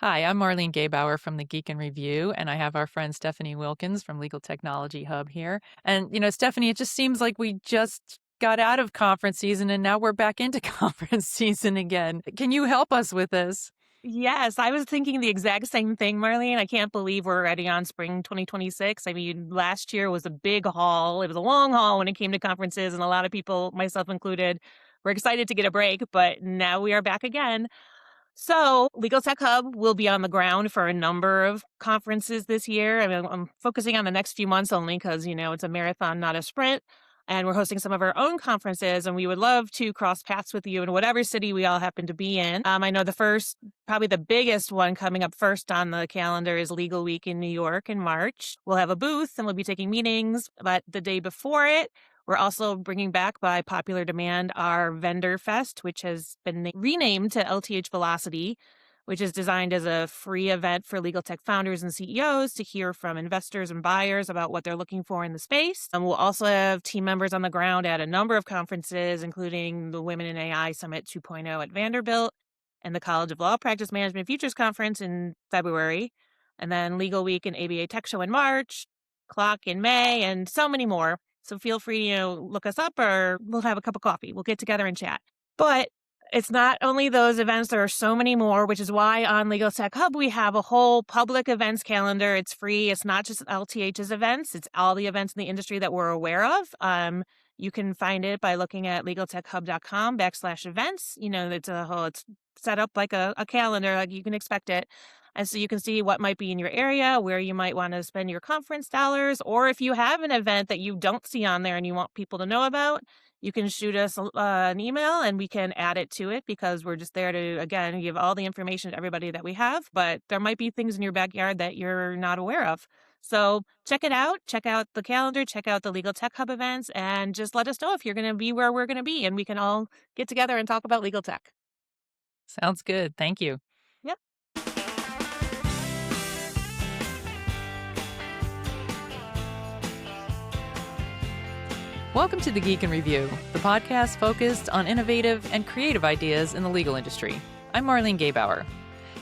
Hi, I'm Marlene Gaybauer from the Geek and Review, and I have our friend Stephanie Wilkins from Legal Technology Hub here. And, Stephanie, it just seems like we just got out of conference season and now we're back into conference season again. Can you help us with this? Yes, I was thinking the exact same thing, Marlene. I can't believe we're already on spring 2026. I mean, last year was a big haul. It was a long haul when it came to conferences, and a lot of people, myself included, were excited to get a break, but now we are back again. So, Legal Tech Hub will be on the ground for a number of conferences this year. I mean, I'm focusing on the next few months only because, it's a marathon, not a sprint. And we're hosting some of our own conferences, and we would love to cross paths with you in whatever city we all happen to be in. I know probably the biggest one coming up first on the calendar is Legal Week in New York in March. We'll have a booth and we'll be taking meetings, but the day before it, we're also bringing back by popular demand our Vendor Fest, which has been renamed to LTH Velocity, which is designed as a free event for legal tech founders and CEOs to hear from investors and buyers about what they're looking for in the space. And we'll also have team members on the ground at a number of conferences, including the Women in AI Summit 2.0 at Vanderbilt and the College of Law Practice Management Futures Conference in February, and then Legal Week and ABA Tech Show in March, Clock in May, and so many more. So feel free to look us up or we'll have a cup of coffee. We'll get together and chat. But it's not only those events, there are so many more, which is why on Legal Tech Hub, we have a whole public events calendar. It's free. It's not just LTH's events. It's all the events in the industry that we're aware of. You can find it by looking at legaltechhub.com/events. It's set up like a calendar, like you can expect it. And so you can see what might be in your area, where you might want to spend your conference dollars, or if you have an event that you don't see on there and you want people to know about, you can shoot us an email and we can add it to it because we're just there to, again, give all the information to everybody that we have. But there might be things in your backyard that you're not aware of. So check it out. Check out the calendar. Check out the Legal Tech Hub events and just let us know if you're going to be where we're going to be and we can all get together and talk about legal tech. Sounds good. Thank you. Yep. Welcome to the Geek and Review, the podcast focused on innovative and creative ideas in the legal industry. I'm Marlene Gaybauer.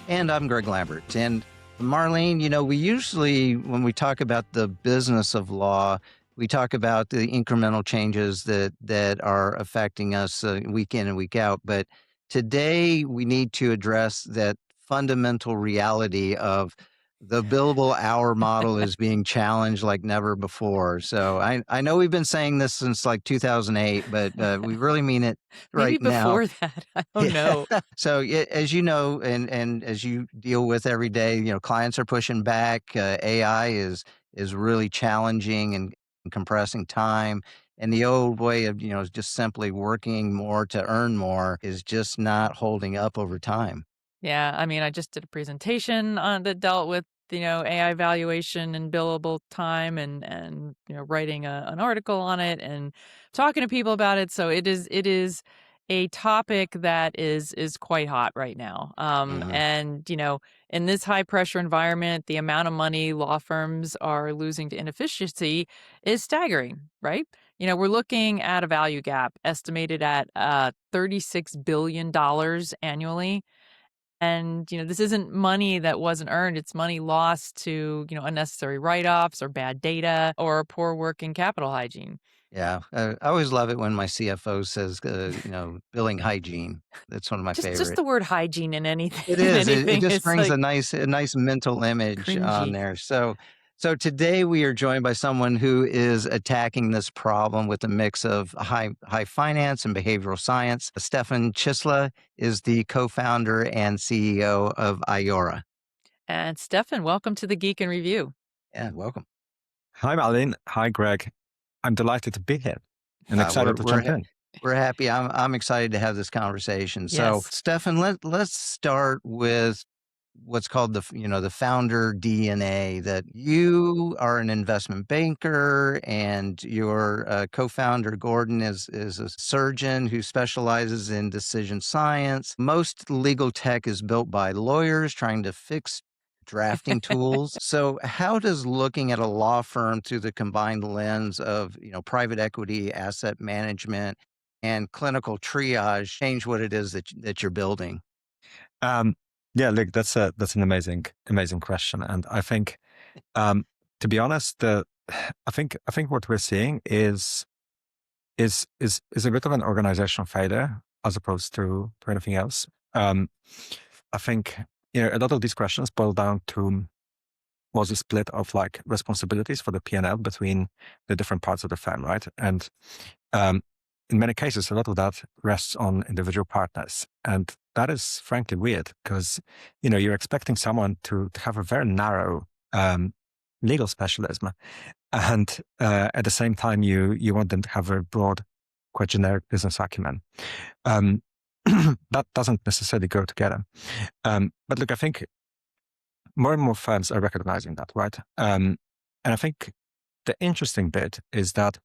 And I'm Greg Lambert. And Marlene, we usually, when we talk about the business of law, we talk about the incremental changes that are affecting us week in and week out. But today we need to address that fundamental reality of the billable hour model is being challenged like never before. So I know we've been saying this since like 2008, but we really mean it Maybe right now. before that. I don't know. So as you know, and as you deal with every day, clients are pushing back. AI is really challenging and compressing time. And the old way of, just simply working more to earn more is just not holding up over time. Yeah, I mean, I just did a presentation that dealt with AI valuation and billable time, and writing an article on it and talking to people about it. So it is a topic that is quite hot right now. Mhm. And in this high pressure environment, the amount of money law firms are losing to inefficiency is staggering, right? We're looking at a value gap estimated at $36 billion annually. And, this isn't money that wasn't earned. It's money lost to, unnecessary write-offs or bad data or poor working capital hygiene. Yeah, I always love it when my CFO says, billing hygiene. That's one of my Just favorite. the word hygiene in It anything in is. It anything just is brings like a nice mental image on cringy. there. So today we are joined by someone who is attacking this problem with a mix of high finance and behavioral science. Stefan Ciesla is the co-founder and CEO of Ayora. And Stefan, welcome to the Geek and Review. Yeah, welcome. Hi, Marlene. Hi, Greg. I'm delighted to be here and Uh, we're excited to we're jump ha- in. we're happy. I'm excited to have this conversation. So, Yes. Stefan, let's start with what's called the founder DNA. That you are an investment banker, and your co-founder Gordon is a surgeon who specializes in decision science. Most legal tech is built by lawyers trying to fix drafting tools. So how does looking at a law firm through the combined lens of, private equity, asset management, and clinical triage change what it is that you're building? Yeah, look, that's an amazing question, and I think, to be honest, I think what we're seeing is a bit of an organizational failure as opposed to anything else. I think a lot of these questions boil down to was a split of like responsibilities for the P&L between the different parts of the firm, right? And in many cases, a lot of that rests on individual partners, and that is frankly weird because you're expecting someone to have a very narrow legal specialism, and at the same time you want them to have a broad, quite generic business acumen. That doesn't necessarily go together. But look, I think more and more firms are recognizing that, right? And I think the interesting bit is that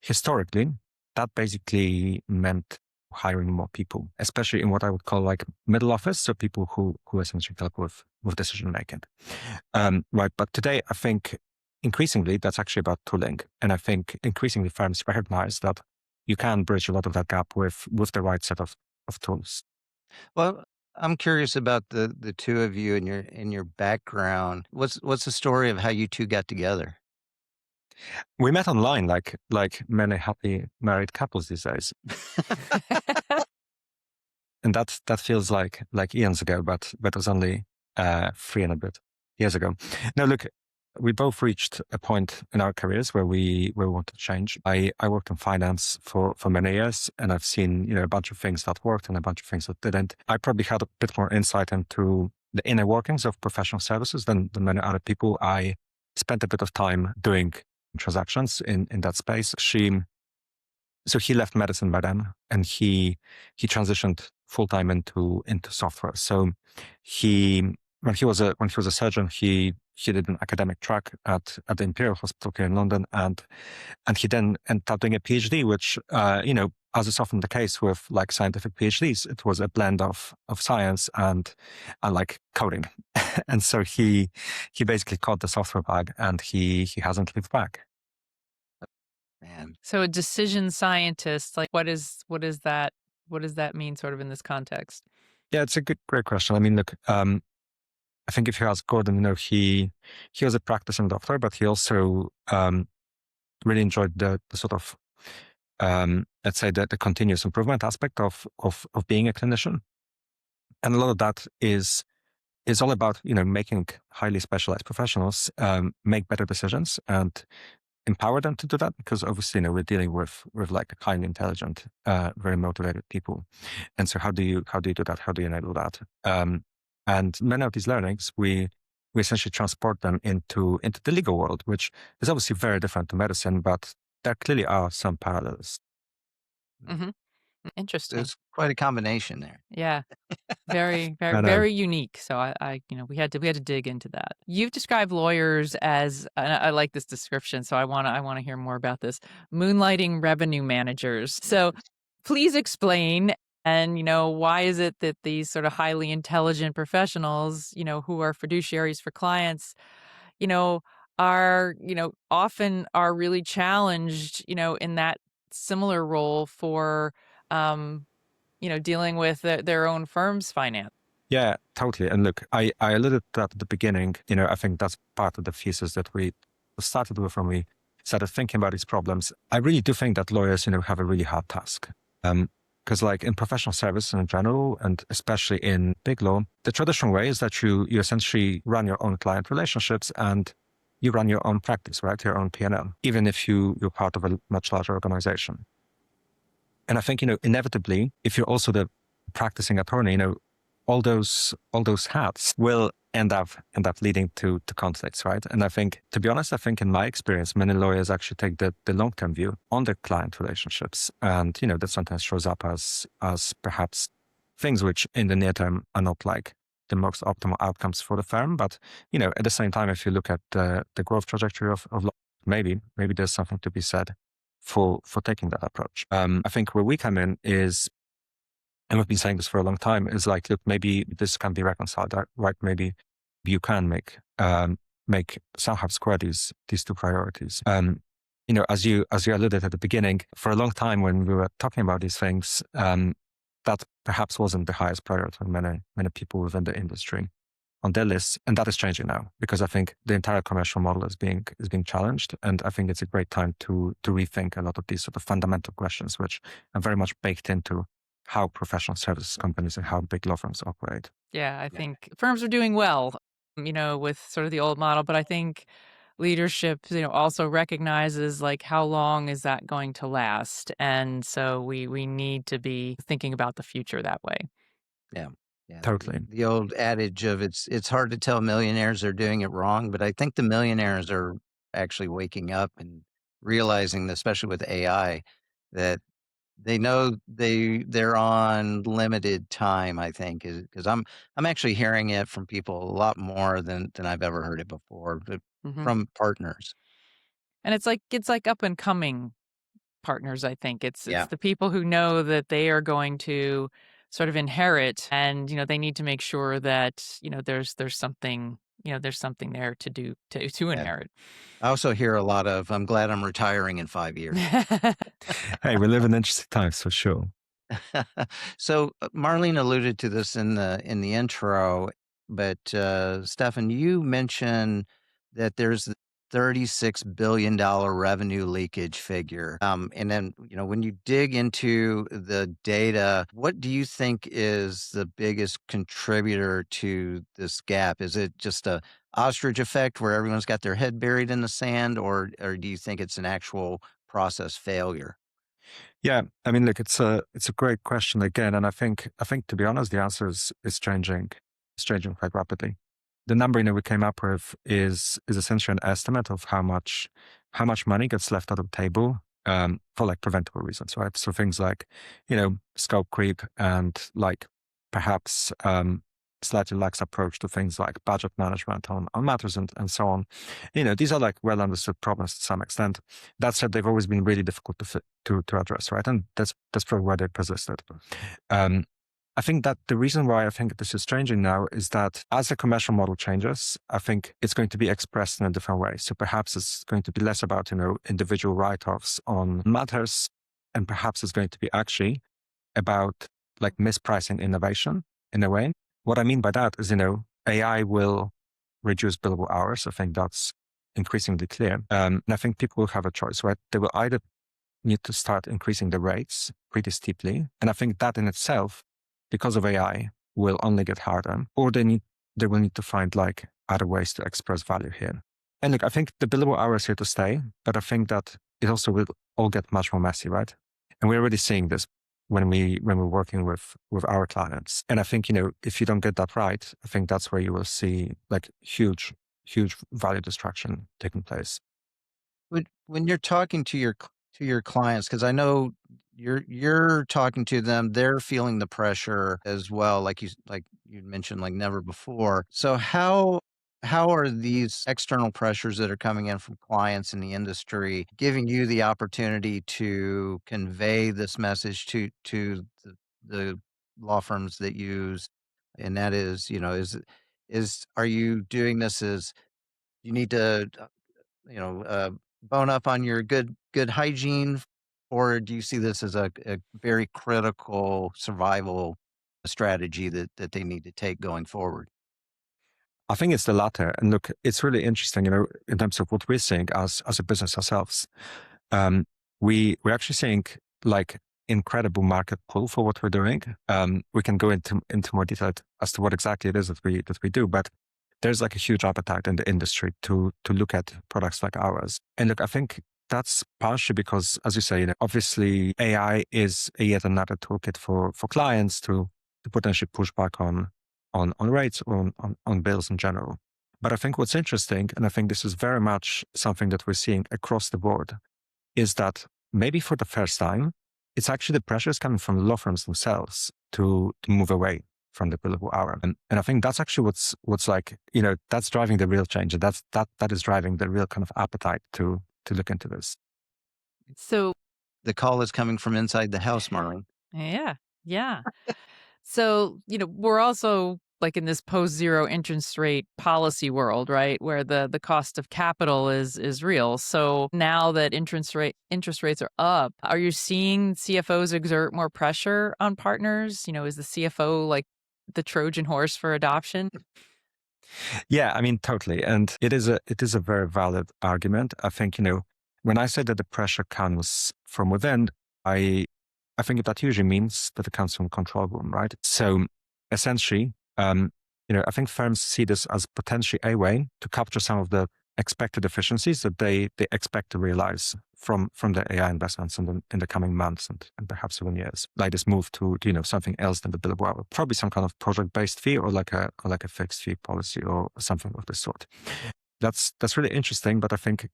historically, that basically meant hiring more people, especially in what I would call like middle office, so people who essentially help with decision making. Right, but today I think increasingly that's actually about tooling, and I think increasingly firms recognize that you can bridge a lot of that gap with the right set of tools. Well, I'm curious about the two of you and your background. What's the story of how you two got together? We met online, like many happy married couples these days, and that feels like eons ago, but it was only 3 and a bit years ago. Now, look, we both reached a point in our careers where we want to change. I worked in finance for many years, and I've seen a bunch of things that worked and a bunch of things that didn't. I probably had a bit more insight into the inner workings of professional services than many other people. I spent a bit of time doing transactions in that space. So he left medicine by then, and he transitioned full time into software. So when he was a surgeon, he did an academic track at the Imperial Hospital here in London, and he then ended up doing a PhD, which as is often the case with like scientific PhDs, it was a blend of science and like coding. And so he basically caught the software bug, and he hasn't looked back. Man. So a decision scientist, like what is that? What does that mean sort of in this context? Yeah, it's a great question. I mean, look, I think if you ask Gordon, he was a practicing doctor, but he also really enjoyed the sort of, let's say, the continuous improvement aspect of being a clinician. And a lot of that is all about, making highly specialized professionals make better decisions and empower them to do that, because obviously, we're dealing with like highly intelligent, very motivated people. And so how do you do that? How do you enable that? And many of these learnings, we essentially transport them into the legal world, which is obviously very different to medicine, but there clearly are some parallels. Mm-hmm. Interesting. It's quite a combination there. Yeah. Very, I very, know. very unique. So I we had to dig into that. You've described lawyers as, and I like this description, so I want to hear more about this. Moonlighting revenue managers. So please explain. And why is it that these sort of highly intelligent professionals, who are fiduciaries for clients, are often are really challenged, in that similar role for dealing with their own firm's finance. Yeah, totally. And look, I alluded to that at the beginning. I think that's part of the thesis that we started with when we started thinking about these problems. I really do think that lawyers, have a really hard task. Because like in professional service in general, and especially in big law, the traditional way is that you essentially run your own client relationships and you run your own practice, right? Your own P&L, even if you're part of a much larger organization. And I think, inevitably, if you're also the practicing attorney, all those hats will end up leading to conflicts, right? And I think, to be honest, in my experience, many lawyers actually take the long-term view on their client relationships. And, that sometimes shows up as perhaps things which in the near term are not like the most optimal outcomes for the firm. But, at the same time, if you look at the growth trajectory of law, maybe there's something to be said for taking that approach. I think where we come in is, and we've been saying this for a long time, is like, look, maybe this can be reconciled, right? Maybe you can make somehow square these two priorities. As you alluded at the beginning, for a long time when we were talking about these things, that perhaps wasn't the highest priority for many people within the industry on their lists, and that is changing now because I think the entire commercial model is being challenged, and I think it's a great time to rethink a lot of these sort of fundamental questions, which are very much baked into how professional services companies and how big law firms operate. Yeah, I think firms are doing well, with sort of the old model, but I think leadership, also recognizes like how long is that going to last, and so we need to be thinking about the future that way. Yeah. Yeah. Totally. The old adage of it's hard to tell millionaires are doing it wrong, but I think the millionaires are actually waking up and realizing, especially with AI, that they know they're on limited time, I think, because I'm actually hearing it from people a lot more than I've ever heard it before, but Mhm. from partners. And it's like up and coming partners, I think. It's Yeah. the people who know that they are going to sort of inherit, and, they need to make sure that, there's something, there's something there to do to Yeah. inherit. I also hear a lot of, "I'm glad I'm retiring in 5 years." Hey, we live in interesting times for sure. So, Marlene alluded to this in the intro, but, Stefan, you mentioned that there's the $36 billion revenue leakage figure. And then, when you dig into the data, what do you think is the biggest contributor to this gap? Is it just a ostrich effect where everyone's got their head buried in the sand, or do you think it's an actual process failure? Yeah, I mean, look, it's a great question again, and I think to be honest, the answer is changing. It's changing quite rapidly. The number we came up with is essentially an estimate of how much money gets left on the table for like preventable reasons, right? So things like scope creep and like perhaps slightly lax approach to things like budget management on matters and so on. These are like well understood problems to some extent. That said, they've always been really difficult to address, right? And that's probably why they persisted. Um, I think that the reason why I think this is changing now is that as the commercial model changes, I think it's going to be expressed in a different way. So perhaps it's going to be less about, individual write-offs on matters, and perhaps it's going to be actually about like mispricing innovation in a way. What I mean by that is, AI will reduce billable hours. I think that's increasingly clear. And I think people will have a choice, right? They will either need to start increasing the rates pretty steeply. And I think that in itself, because of AI, will only get harder, or they will need to find like other ways to express value here. And look, I think the billable hour is here to stay, but I think that it also will all get much more messy, right? And we're already seeing this when we're working with our clients. And I think, if you don't get that right, I think that's where you will see like huge value destruction taking place. When you're talking to your clients, because I know you're talking to them, they're feeling the pressure as well, like you mentioned, like never before. So how are these external pressures that are coming in from clients in the industry giving you the opportunity to convey this message to the law firms that use, and that is, are you doing this as you need to bone up on your good hygiene, or do you see this as a very critical survival strategy that they need to take going forward? I think it's the latter. And look, it's really interesting, in terms of what we're seeing as a business ourselves. We're actually seeing like incredible market pull for what we're doing. We can go into more detail as to what exactly it is that we do, but there's like a huge appetite in the industry to look at products like ours. And look, I think that's partially because, as you say, obviously AI is yet another toolkit for clients to potentially push back on rates or on bills in general. But I think what's interesting, and I think this is very much something that we're seeing across the board, is that maybe for the first time, it's actually the pressures coming from the law firms themselves to move away from the billable hour. And I think that's actually what's like, that's driving the real change. And that is driving the real kind of appetite to look into this. So The call is coming from inside the house, Marlene. yeah, yeah. So, we're also like in this post-zero interest rate policy world, right? Where the cost of capital is real. So now that interest rates are up, are you seeing CFOs exert more pressure on partners? Is the CFO like the Trojan horse for adoption? Yeah, I mean, totally. And it is a very valid argument. I think, when I say that the pressure comes from within, I think that usually means that it comes from control room, right? So essentially, I think firms see this as potentially a way to capture some of the expected efficiencies that they expect to realize from their AI investments in the coming months and perhaps even years. Like this move to something else than the billable hour, probably some kind of project-based fee or like a fixed fee policy or something of this sort. That's really interesting, but I think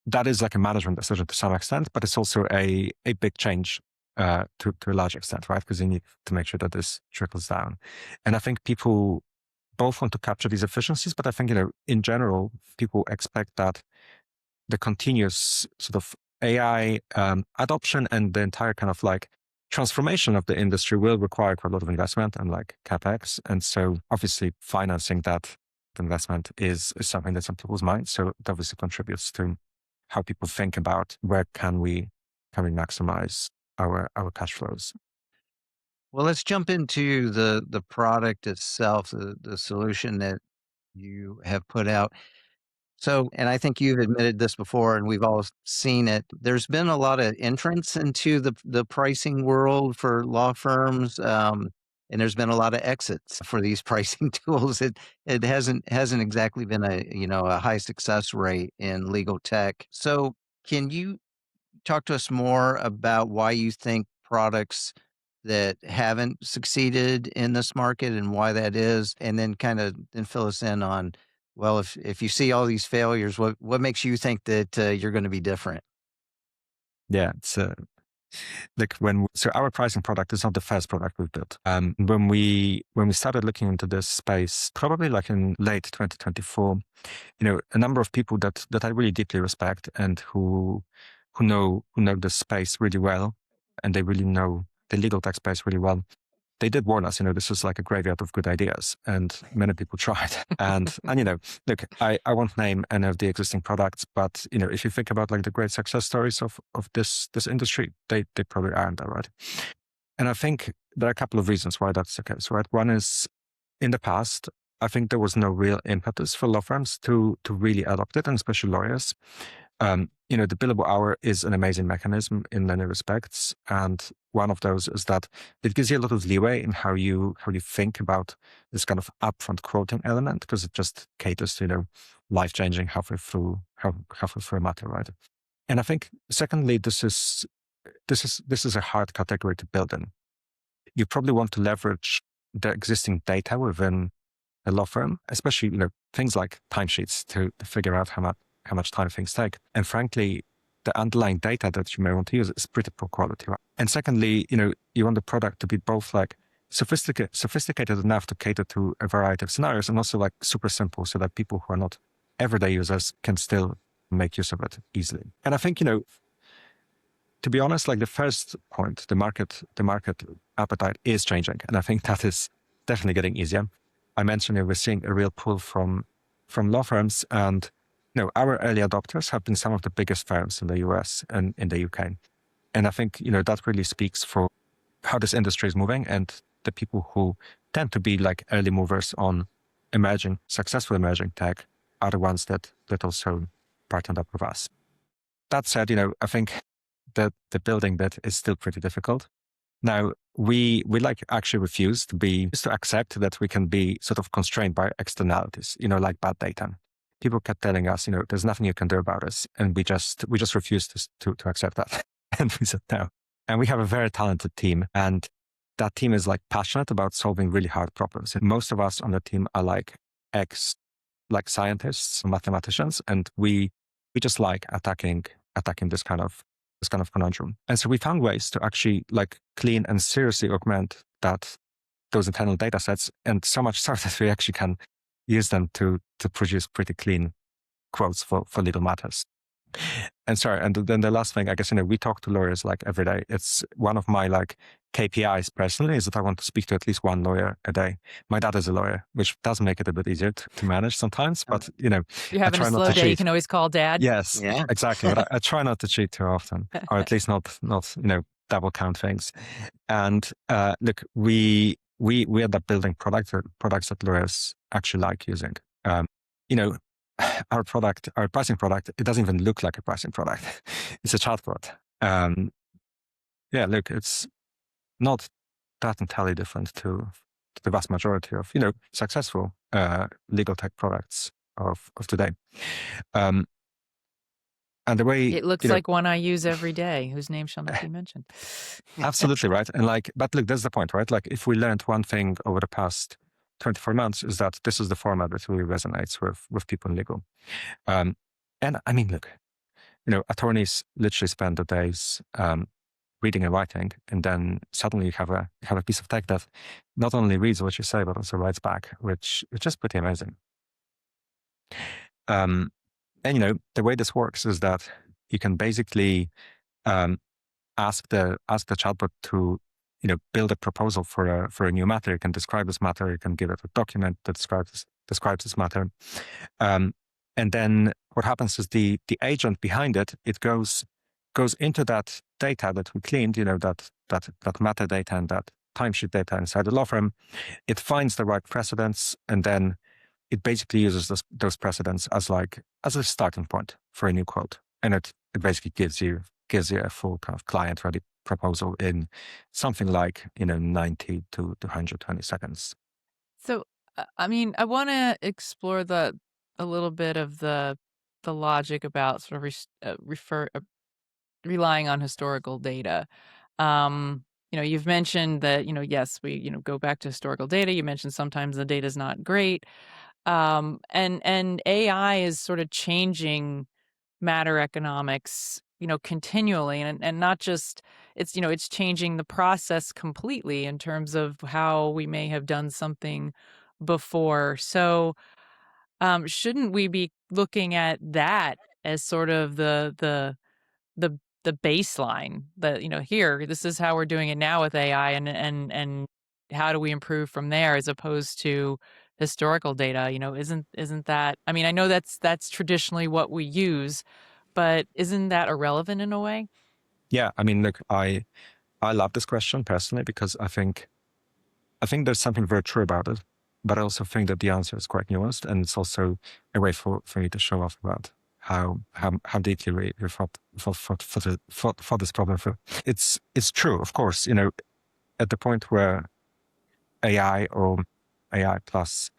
that is like a management decision to some extent, but it's also a big change to a large extent, right? Because you need to make sure that this trickles down. And I think people both want to capture these efficiencies, but I think, in general, people expect that the continuous sort of AI adoption and the entire kind of like transformation of the industry will require quite a lot of investment and like CapEx. And so obviously financing that investment is something that's on people's minds. So it obviously contributes to how people think about where can we maximize our cash flows. Well, let's jump into the product itself, the solution that you have put out. So, and I think you've admitted this before, and we've all seen it. There's been a lot of entrance into the pricing world for law firms, and there's been a lot of exits for these pricing tools. It hasn't exactly been a high success rate in legal tech. So, can you talk to us more about why you think products that haven't succeeded in this market and why that is, and then then fill us in on, well, if you see all these failures, what makes you think that you're going to be different? Yeah, it's like so our pricing product is not the first product we've built. When we started looking into this space, probably like in late 2024, a number of people that I really deeply respect and who know the space really well, and they really know the legal tech space really well. They did warn us, this is like a graveyard of good ideas, and many people tried. And look, I won't name any of the existing products, but if you think about like the great success stories of this industry, they probably aren't that, right? And I think there are a couple of reasons why that's the case, right? One is, in the past, I think there was no real impetus for law firms to really adopt it, and especially lawyers. The billable hour is an amazing mechanism in many respects. And one of those is that it gives you a lot of leeway in how you think about this kind of upfront quoting element, because it just caters to, life-changing halfway through a matter, right? And I think secondly, this is a hard category to build in. You probably want to leverage the existing data within a law firm, especially, things like timesheets to figure out how much time things take. And frankly, the underlying data that you may want to use is pretty poor quality, right? And secondly, you want the product to be both like sophisticated enough to cater to a variety of scenarios, and also like super simple so that people who are not everyday users can still make use of it easily. And I think, to be honest, like the first point, the market appetite is changing. And I think that is definitely getting easier. I mentioned we're seeing a real pull from law firms, and our early adopters have been some of the biggest firms in the US and in the UK. And I think, that really speaks for how this industry is moving, and the people who tend to be like early movers on successful emerging tech are the ones that also partnered up with us. That said, I think that the building bit is still pretty difficult. Now, we like actually refuse to accept that we can be sort of constrained by externalities, like bad data. People kept telling us, there's nothing you can do about us. And we just refused to accept that. And we said no. And we have a very talented team. And that team is like passionate about solving really hard problems. And most of us on the team are like scientists, mathematicians. And we just like attacking this kind of conundrum. And so we found ways to actually like clean and seriously augment those internal data sets. And so much so that we actually can use them to produce pretty clean quotes for legal matters. And sorry, and then the last thing, I guess, we talk to lawyers like every day. It's one of my like KPIs personally is that I want to speak to at least one lawyer a day. My dad is a lawyer, which does make it a bit easier to manage sometimes, but You're I having a try not slow to day, you cheat. can always call dad. Yes, Yeah. exactly. But I try not to cheat too often, or at least not double count things. And look, we end up building products that lawyers actually like using. You know, our pricing product, it doesn't even look like a pricing product. It's a chatbot. Yeah, look, it's not that entirely different to the vast majority of successful legal tech products of today. And the way It looks like one I use every day, whose name shall not be mentioned. absolutely right. And but look, that's the point, right? Like if we learned one thing over the past 24 months is that this is the format that really resonates with people in legal. And I mean, look, attorneys literally spend the days reading and writing, and then suddenly you have a piece of tech that not only reads what you say, but also writes back, which is just pretty amazing. And the way this works is that you can basically ask the chatbot to build a proposal for a new matter. You can describe this matter. You can give it a document that describes this matter. And then what happens is the agent behind it goes into that data that we cleaned, that metadata and that timesheet data inside the law firm. It finds the right precedents, and then it basically uses those precedents as a starting point for a new quote. And it basically gives you a full kind of client-ready proposal in something like 90 to 120 seconds. So, I mean, I want to explore a little bit of the logic about sort of relying on historical data. You've mentioned that yes, we go back to historical data. You mentioned sometimes the data is not great, and AI is sort of changing matter economics continually, and not just it's changing the process completely in terms of how we may have done something before. So shouldn't we be looking at that as sort of the the baseline that here, this is how we're doing it now with AI, and how do we improve from there, as opposed to historical data? Isn't that, I mean, I know that's traditionally what we use, but isn't that irrelevant in a way? Yeah, I mean, look, I love this question personally because I think there's something very true about it, but I also think that the answer is quite nuanced, and it's also a way for me to show off about how deeply we thought for this problem. It's true, of course. At the point where AI or AI plus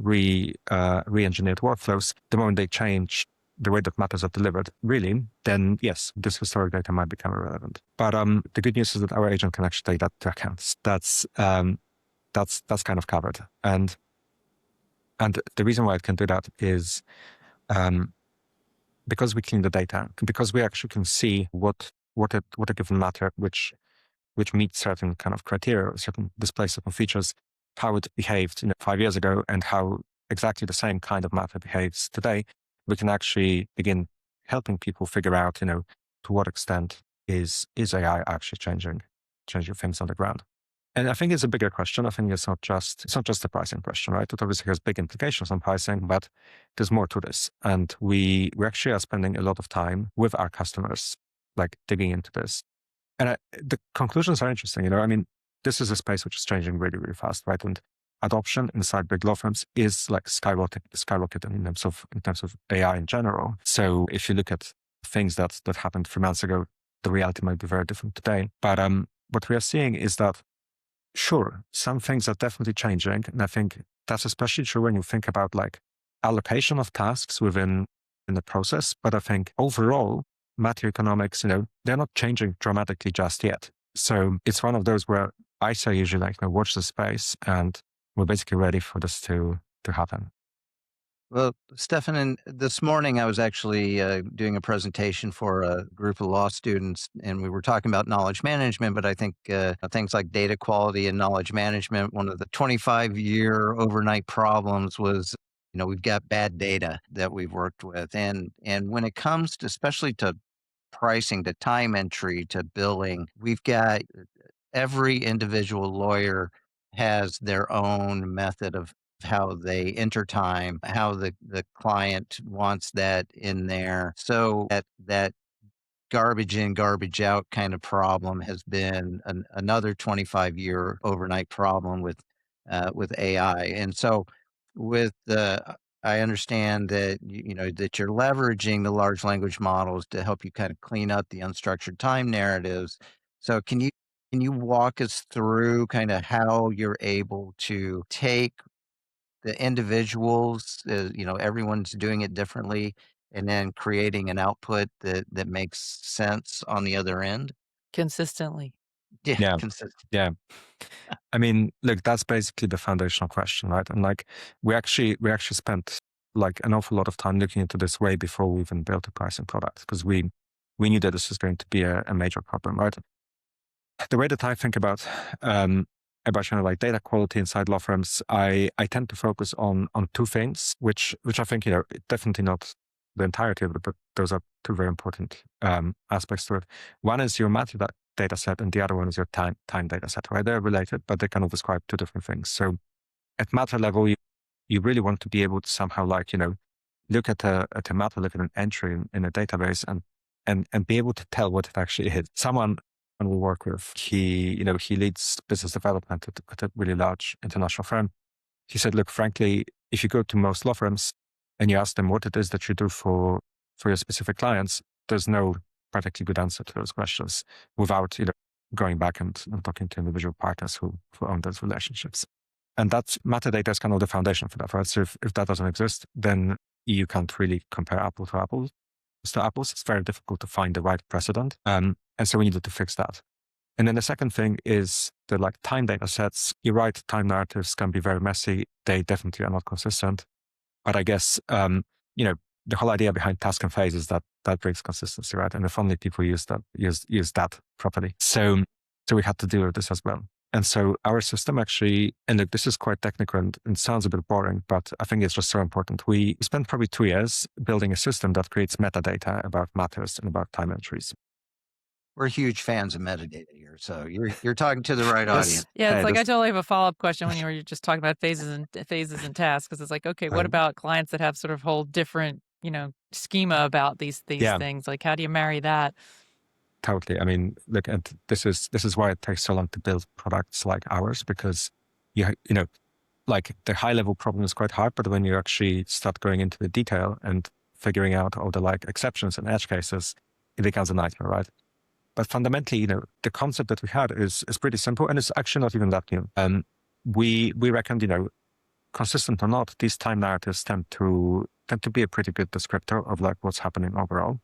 re-engineered workflows, the moment they change the way that matters are delivered, really, then yes, this historic data might become irrelevant. But the good news is that our agent can actually take that to account. That's kind of covered. And the reason why it can do that is because we clean the data, because we actually can see what a given matter, which meets certain kind of criteria, certain displays, certain features, how it behaved 5 years ago, and how exactly the same kind of matter behaves today. We can actually begin helping people figure out, to what extent is AI actually changing things on the ground. And I think it's a bigger question. I think it's not just the pricing question, right? It obviously has big implications on pricing, but there's more to this. And we actually are spending a lot of time with our customers, like digging into this. And the conclusions are interesting. I mean, this is a space which is changing really, really fast, right? And adoption inside big law firms is like skyrocketing in terms of AI in general. So if you look at things that happened 3 months ago, the reality might be very different today. But what we are seeing is that, sure, some things are definitely changing. And I think that's especially true when you think about like allocation of tasks within the process. But I think overall, matter economics, they're not changing dramatically just yet. So it's one of those where I say usually like, watch the space, and we're basically ready for this to happen. Well, Stefan, this morning I was actually doing a presentation for a group of law students, and we were talking about knowledge management, but I think things like data quality and knowledge management, one of the 25-year overnight problems was we've got bad data that we've worked with. And when it comes to, especially to pricing, to time entry, to billing, we've got every individual lawyer has their own method of how they enter time, how the client wants that in there. So that garbage in, garbage out kind of problem has been another 25-year overnight problem with AI. And so with I understand that that you're leveraging the large language models to help you kind of clean up the unstructured time narratives. So can you walk us through kind of how you're able to take the individuals, everyone's doing it differently, and then creating an output that makes sense on the other end? consistently. Yeah, Yeah. consistent. Yeah. I mean, look, that's basically the foundational question, right? And like we actually spent like an awful lot of time looking into this way before we even built a pricing product, because we knew that this was going to be a major problem, right? The way that I think about like data quality inside law firms, I tend to focus on two things, which I think definitely not the entirety of it, but those are two very important aspects to it. One is your metadata data set, and the other one is your time data set. Right, they're related, but they kind of describe two different things. So at meta level, you really want to be able to somehow look at a meta, look at an entry in a database, and be able to tell what it actually is. Someone we work with, he leads business development at a really large international firm. He said, look, frankly, if you go to most law firms and you ask them what it is that you do for your specific clients, there's no perfectly good answer to those questions without going back and talking to individual partners who own those relationships. And that's metadata is kind of the foundation for that, right? So if that doesn't exist, then you can't really compare apples to apples. It's very difficult to find the right precedent. And so we needed to fix that. And then the second thing is the time data sets. You're right, time narratives can be very messy. They definitely are not consistent. But I guess, the whole idea behind task and phase is that brings consistency, right? And if only people use that properly. So we had to deal with this as well. And so our system actually, and look, this is quite technical and sounds a bit boring, but I think it's just so important. We spent probably 2 years building a system that creates metadata about matters and about time entries. We're huge fans of metadata here, so you're talking to the right audience. Yeah, it's Hey, like I this- totally have a follow-up question when you were just talking about phases and tasks, because it's like, okay, what Right. about clients that have sort of whole different, schema about these Yeah. things? Like, how do you marry that? Totally. I mean, look, and this is why it takes so long to build products like ours, because like the high level problem is quite hard, but when you actually start going into the detail and figuring out all the exceptions and edge cases, it becomes a nightmare, right? But fundamentally, the concept that we had is pretty simple, and it's actually not even that new. We reckon, consistent or not, these time narratives tend to be a pretty good descriptor of what's happening overall.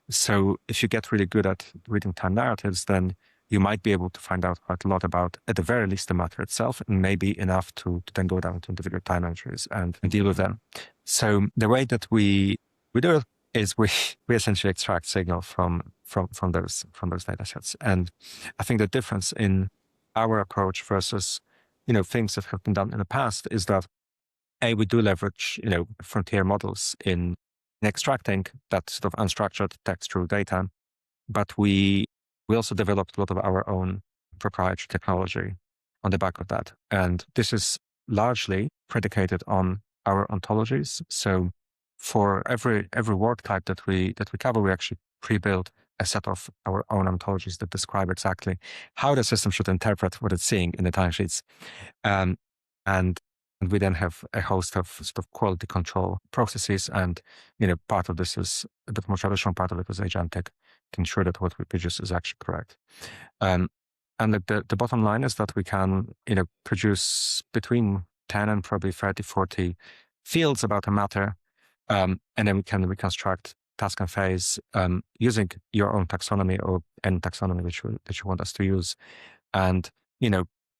So if you get really good at reading time narratives, then you might be able to find out quite a lot about, at the very least, the matter itself, and maybe enough to then go down to individual time entries and deal with them. So the way that we do it is we essentially extract signal from those data sets. And I think the difference in our approach versus things that have been done in the past is that we do leverage frontier models in extracting that sort of unstructured textual data, but we also developed a lot of our own proprietary technology on the back of that. And this is largely predicated on our ontologies. So for every work type that we cover, we actually pre-built a set of our own ontologies that describe exactly how the system should interpret what it's seeing in the timesheets. And we then have a host of sort of quality control processes. And, part of this is a bit more traditional, part of it is agentic, to ensure that what we produce is actually correct. And the bottom line is that we can, produce between 10 and probably 30, 40 fields about a matter. And then we can reconstruct task and phase using your own taxonomy or any taxonomy that you want us to use. And,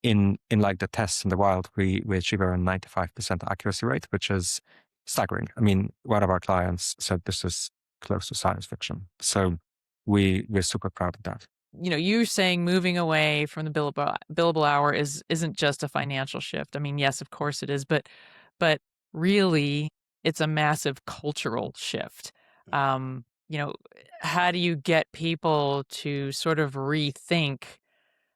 in the tests in the wild, we achieve around 95% accuracy rate, which is staggering. I mean, one of our clients said this is close to science fiction. So we're super proud of that. You saying moving away from the billable hour isn't just a financial shift. I mean, yes, of course it is, but really it's a massive cultural shift. You know, how do you get people to sort of rethink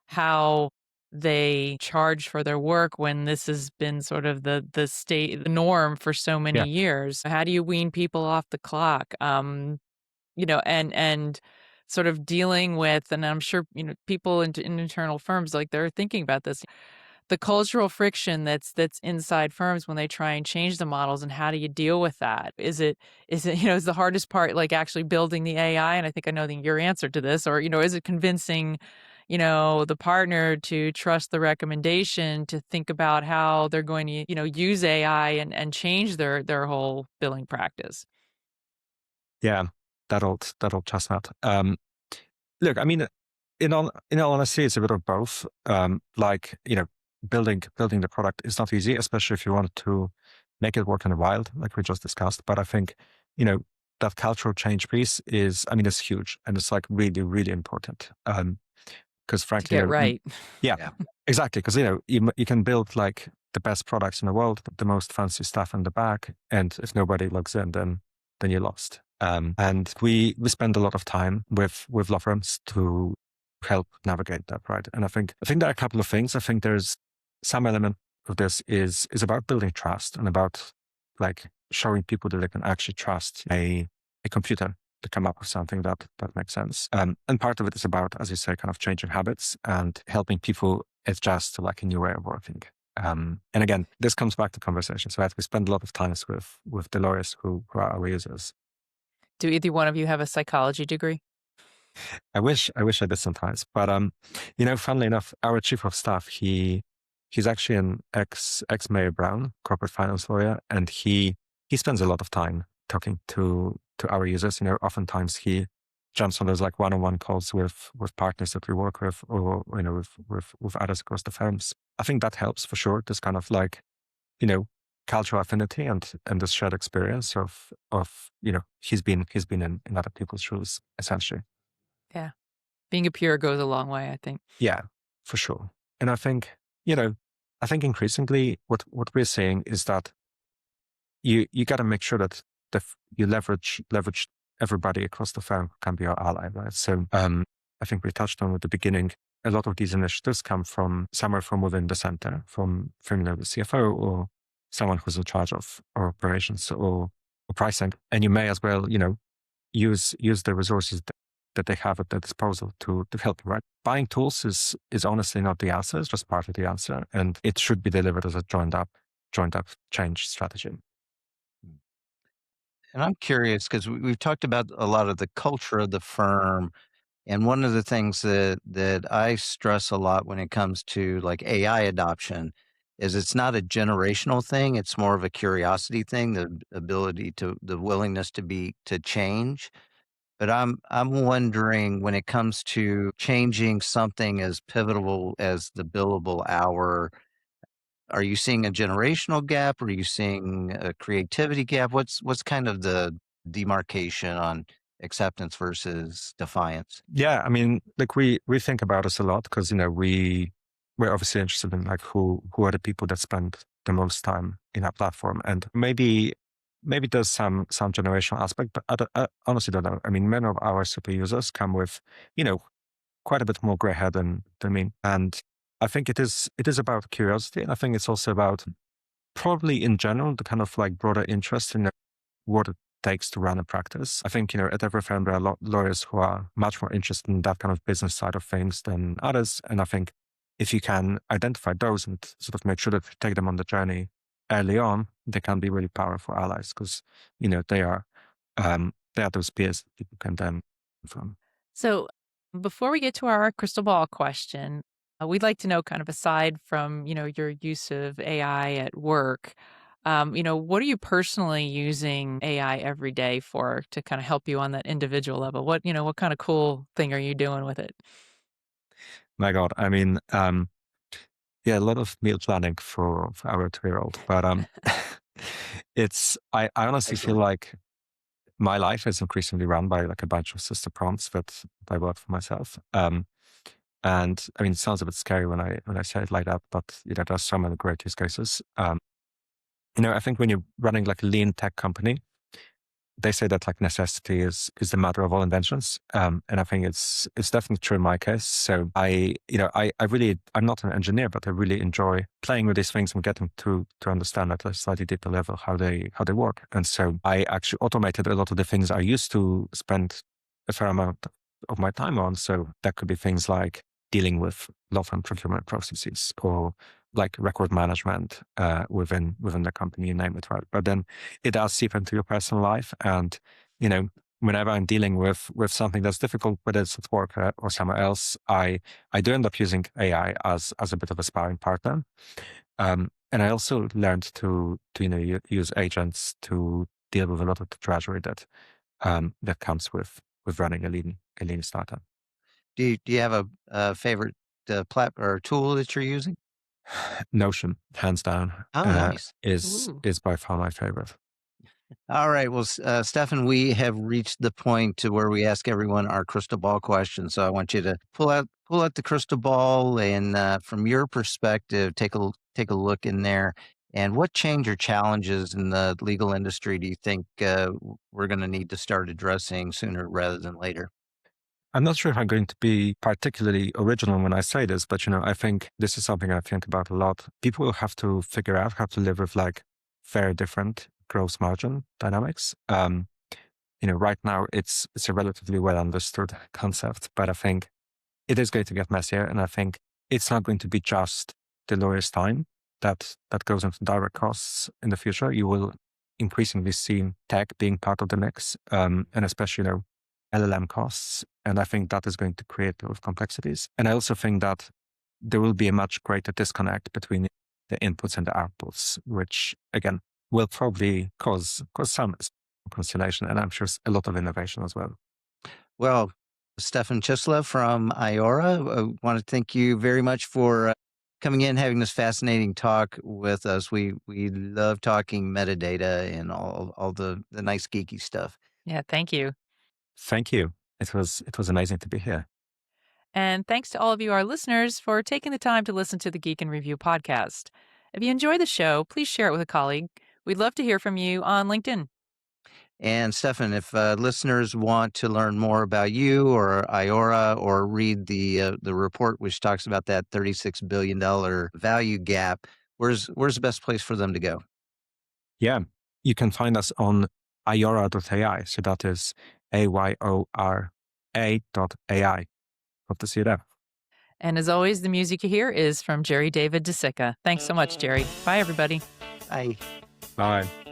how they charge for their work when this has been sort of the norm for so Yeah. many years? How do you wean people off the clock? And sort of dealing with, and I'm sure, people in internal firms, like, they're thinking about this, the cultural friction that's inside firms when they try and change the models, and how do you deal with that? Is it, is the hardest part, like, actually building the AI? And I think I know your answer to this, or, is it convincing, the partner to trust the recommendation, to think about how they're going to, use AI and change their whole billing practice? Yeah, that old chestnut. Look, I mean, in all honesty, it's a bit of both. Like, building the product is not easy, especially if you want to make it work in the wild, like we just discussed. But I think, you know, that cultural change piece is, I mean, it's huge, and it's like really, really important. Because To frankly, get right. yeah, Yeah. exactly. Because you can build like the best products in the world, the most fancy stuff in the back, and if nobody logs in, then you're lost. And we spend a lot of time with law firms to help navigate that, right? And I think there are a couple of things. I think there's some element of this is about building trust and about like showing people that they can actually trust a computer to come up with something that makes sense. And part of it is about, as you say, kind of changing habits and helping people adjust to like a new way of working. And again, this comes back to conversations, right? We spend a lot of times with the lawyers who are our users. Do either one of you have a psychology degree? I wish I did sometimes, but funnily enough, our chief of staff, he's actually an ex Mayor Brown corporate finance lawyer, and he spends a lot of time talking to our users. Oftentimes he jumps on those like one-on-one calls with partners that we work with, or with others across the firms. I think that helps for sure. This kind of like you know cultural affinity and this shared experience of he's been in other people's shoes essentially. Yeah. Being a peer goes a long way, I think. Yeah, for sure. And I think increasingly what we're saying is that you got to make sure that you leverage everybody across the firm who can be your ally, right? So I think we touched on at the beginning, a lot of these initiatives come from somewhere from within the center, from the CFO or someone who's in charge of or operations or pricing. And you may as well, use the resources that they have at their disposal to help you, right? Buying tools is honestly not the answer, it's just part of the answer. And it should be delivered as a joined up change strategy. And I'm curious because we've talked about a lot of the culture of the firm. And one of the things that I stress a lot when it comes to like AI adoption is it's not a generational thing. It's more of a curiosity thing, the willingness to change. But I'm wondering when it comes to changing something as pivotal as the billable hour, are you seeing a generational gap? Are you seeing a creativity gap? What's kind of the demarcation on acceptance versus defiance? Yeah, I mean, like we think about this a lot because we're obviously interested in like who are the people that spend the most time in our platform, and maybe there's some generational aspect, but I honestly don't know. I mean, many of our super users come with quite a bit more gray hair than me, and I think it is about curiosity, and I think it's also about probably in general the kind of like broader interest in what it takes to run a practice. I think, at every firm there are lawyers who are much more interested in that kind of business side of things than others. And I think if you can identify those and sort of make sure that you take them on the journey early on, they can be really powerful allies because, they are those peers that people can then from. So, before we get to our crystal ball question, we'd like to know, kind of aside from, your use of AI at work, what are you personally using AI every day for, to kind of help you on that individual level? What kind of cool thing are you doing with it? My God, I mean, yeah, a lot of meal planning for our 2-year-old, but I honestly feel Excellent. like my life is increasingly run by like a bunch of sister prompts that I wrote for myself. And I mean, it sounds a bit scary when I say it like that, but there's so many great use cases. I think when you're running like a lean tech company, they say that like necessity is the mother of all inventions. And I think it's definitely true in my case. So I really, I'm not an engineer, but I really enjoy playing with these things and getting to understand at a slightly deeper level how they work. And so I actually automated a lot of the things I used to spend a fair amount of my time on. So that could be things like dealing with law firm procurement processes or like record management within the company, you name it, right? But then it does seep into your personal life. And, whenever I'm dealing with something that's difficult, whether it's at work or somewhere else, I do end up using AI as a bit of a sparring partner. And I also learned to use agents to deal with a lot of the treasury that comes with running a lean startup. Do you have a favorite platform or tool that you're using? Notion, hands down, Oh, nice. is by far my favorite. All right. Well, Stefan, we have reached the point to where we ask everyone our crystal ball question. So I want you to pull out the crystal ball and, from your perspective, take a look in there. And what change or challenges in the legal industry do you think we're going to need to start addressing sooner rather than later? I'm not sure if I'm going to be particularly original when I say this, but I think this is something I think about a lot. People will have to figure out how to live with like very different gross margin dynamics. Right now it's a relatively well understood concept, but I think it is going to get messier, and I think it's not going to be just the lawyer's time that goes into direct costs in the future. You will increasingly see tech being part of the mix, and especially LLM costs. And I think that is going to create a lot of complexities. And I also think that there will be a much greater disconnect between the inputs and the outputs, which again will probably cause some conciliation, and I'm sure a lot of innovation as well. Well, Stefan Ciesla from Ayora, I want to thank you very much for coming in, having this fascinating talk with us. We love talking metadata and all the nice geeky stuff. Yeah, thank you. Thank you. It was amazing to be here. And thanks to all of you, our listeners, for taking the time to listen to the Geek and Review podcast. If you enjoy the show, please share it with a colleague. We'd love to hear from you on LinkedIn. And Stefan, if listeners want to learn more about you or Ayora or read the report which talks about that $36 billion value gap, where's the best place for them to go? Yeah, you can find us on ayora.ai. So that is AYORA.ai. Hope to see you there. And as always, the music you hear is from Jerry David DeSica. Thanks so much, Jerry. Bye, everybody. Bye. Bye.